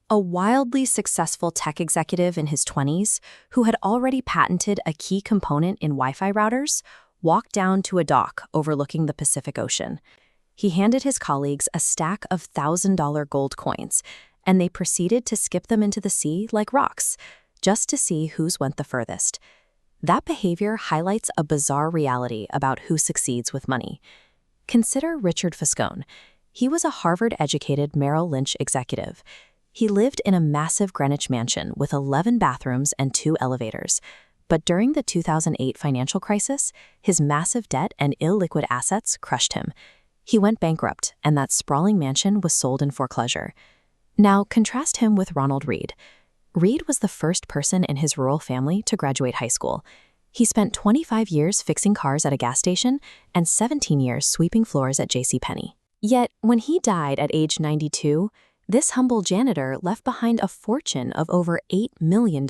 a wildly successful tech executive in his 20s who had already patented a key component in Wi-Fi routers, walked down to a dock overlooking the Pacific Ocean. He handed his colleagues a stack of $1,000 gold coins, and they proceeded to skip them into the sea like rocks, just to see whose went the furthest. That behavior highlights a bizarre reality about who succeeds with money. Consider Richard Foscone. He was a Harvard-educated Merrill Lynch executive. He lived in a massive Greenwich mansion with 11 bathrooms and 2 elevators. But during the 2008 financial crisis, his massive debt and illiquid assets crushed him. He went bankrupt, and that sprawling mansion was sold in foreclosure. Now, contrast him with Ronald Read. Read was the first person in his rural family to graduate high school. He spent 25 years fixing cars at a gas station and 17 years sweeping floors at JCPenney. Yet, when he died at age 92, this humble janitor left behind a fortune of over $8 million.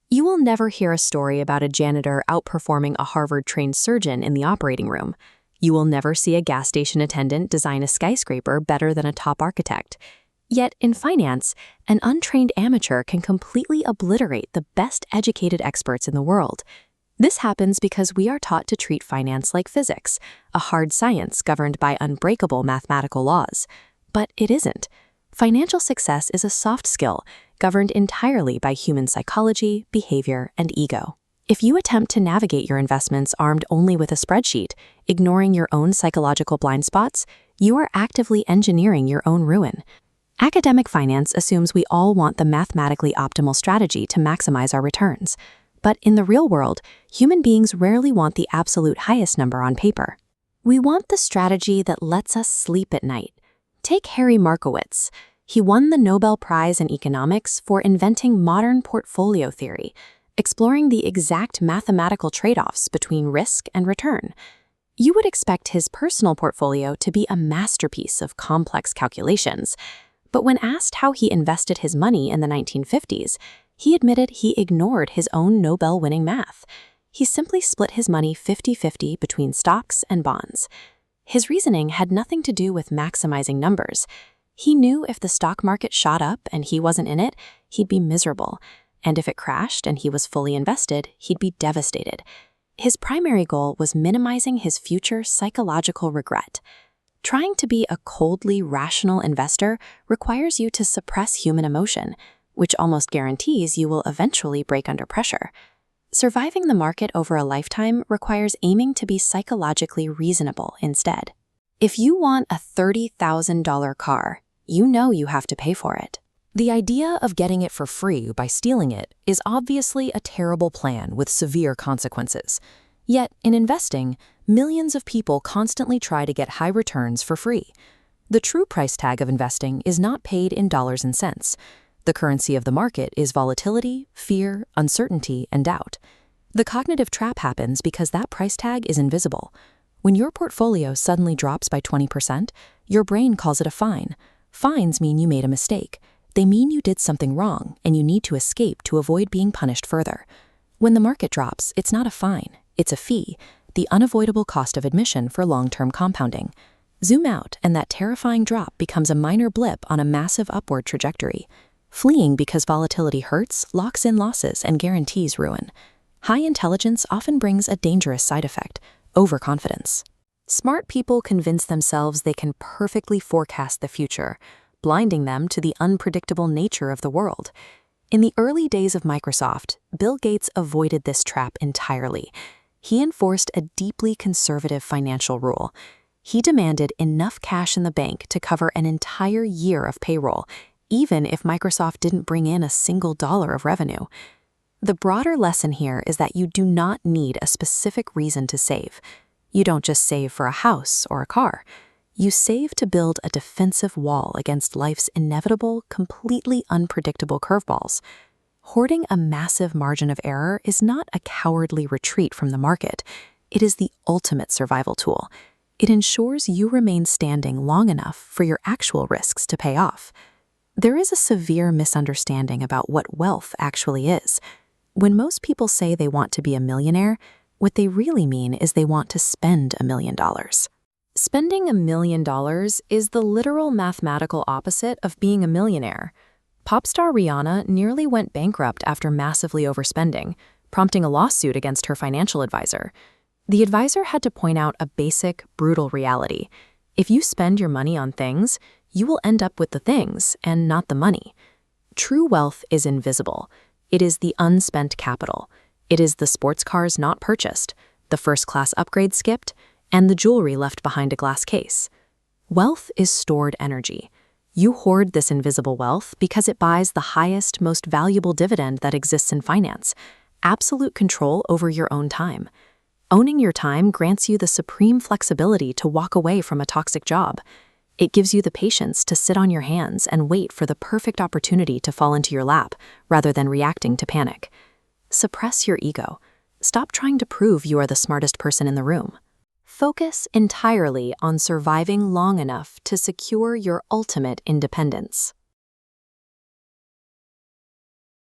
You will never hear a story about a janitor outperforming a Harvard-trained surgeon in the operating room. You will never see a gas station attendant design a skyscraper better than a top architect. Yet, in finance, an untrained amateur can completely obliterate the best-educated experts in the world. This happens because we are taught to treat finance like physics, a hard science governed by unbreakable mathematical laws. But it isn't. Financial success is a soft skill, governed entirely by human psychology, behavior, and ego. If you attempt to navigate your investments armed only with a spreadsheet, ignoring your own psychological blind spots, you are actively engineering your own ruin. Academic finance assumes we all want the mathematically optimal strategy to maximize our returns. But in the real world, human beings rarely want the absolute highest number on paper. We want the strategy that lets us sleep at night. Take Harry Markowitz. He won the Nobel Prize in Economics for inventing modern portfolio theory, exploring the exact mathematical trade-offs between risk and return. You would expect his personal portfolio to be a masterpiece of complex calculations. But when asked how he invested his money in the 1950s, he admitted he ignored his own Nobel-winning math. He simply split his money 50-50 between stocks and bonds. His reasoning had nothing to do with maximizing numbers. He knew if the stock market shot up and he wasn't in it, he'd be miserable. And if it crashed and he was fully invested, he'd be devastated. His primary goal was minimizing his future psychological regret. Trying to be a coldly rational investor requires you to suppress human emotion, which almost guarantees you will eventually break under pressure. Surviving the market over a lifetime requires aiming to be psychologically reasonable instead. If you want a $30,000 car, you know you have to pay for it. The idea of getting it for free by stealing it is obviously a terrible plan with severe consequences. Yet, in investing, millions of people constantly try to get high returns for free. The true price tag of investing is not paid in dollars and cents. The currency of the market is volatility, fear, uncertainty, and doubt. The cognitive trap happens because that price tag is invisible. When your portfolio suddenly drops by 20%, your brain calls it a fine. Fines mean you made a mistake. They mean you did something wrong, and you need to escape to avoid being punished further. When the market drops, it's not a fine, it's a fee, the unavoidable cost of admission for long-term compounding. Zoom out, and that terrifying drop becomes a minor blip on a massive upward trajectory. Fleeing because volatility hurts, locks in losses, and guarantees ruin. High intelligence often brings a dangerous side effect: overconfidence. Smart people convince themselves they can perfectly forecast the future, blinding them to the unpredictable nature of the world. In the early days of Microsoft, Bill Gates avoided this trap entirely. He enforced a deeply conservative financial rule. He demanded enough cash in the bank to cover an entire year of payroll, even if Microsoft didn't bring in a single dollar of revenue. The broader lesson here is that you do not need a specific reason to save. You don't just save for a house or a car. You save to build a defensive wall against life's inevitable, completely unpredictable curveballs. Hoarding a massive margin of error is not a cowardly retreat from the market. It is the ultimate survival tool. It ensures you remain standing long enough for your actual risks to pay off. There is a severe misunderstanding about what wealth actually is. When most people say they want to be a millionaire, what they really mean is they want to spend $1 million. Spending $1 million is the literal mathematical opposite of being a millionaire. Pop star Rihanna nearly went bankrupt after massively overspending, prompting a lawsuit against her financial advisor. The advisor had to point out a basic, brutal reality. If you spend your money on things, you will end up with the things and not the money. True wealth is invisible. It is the unspent capital. It is the sports cars not purchased, the first-class upgrade skipped, and the jewelry left behind a glass case. Wealth is stored energy. You hoard this invisible wealth because it buys the highest, most valuable dividend that exists in finance: absolute control over your own time. Owning your time grants you the supreme flexibility to walk away from a toxic job. It gives you the patience to sit on your hands and wait for the perfect opportunity to fall into your lap, rather than reacting to panic. Suppress your ego. Stop trying to prove you are the smartest person in the room. Focus entirely on surviving long enough to secure your ultimate independence.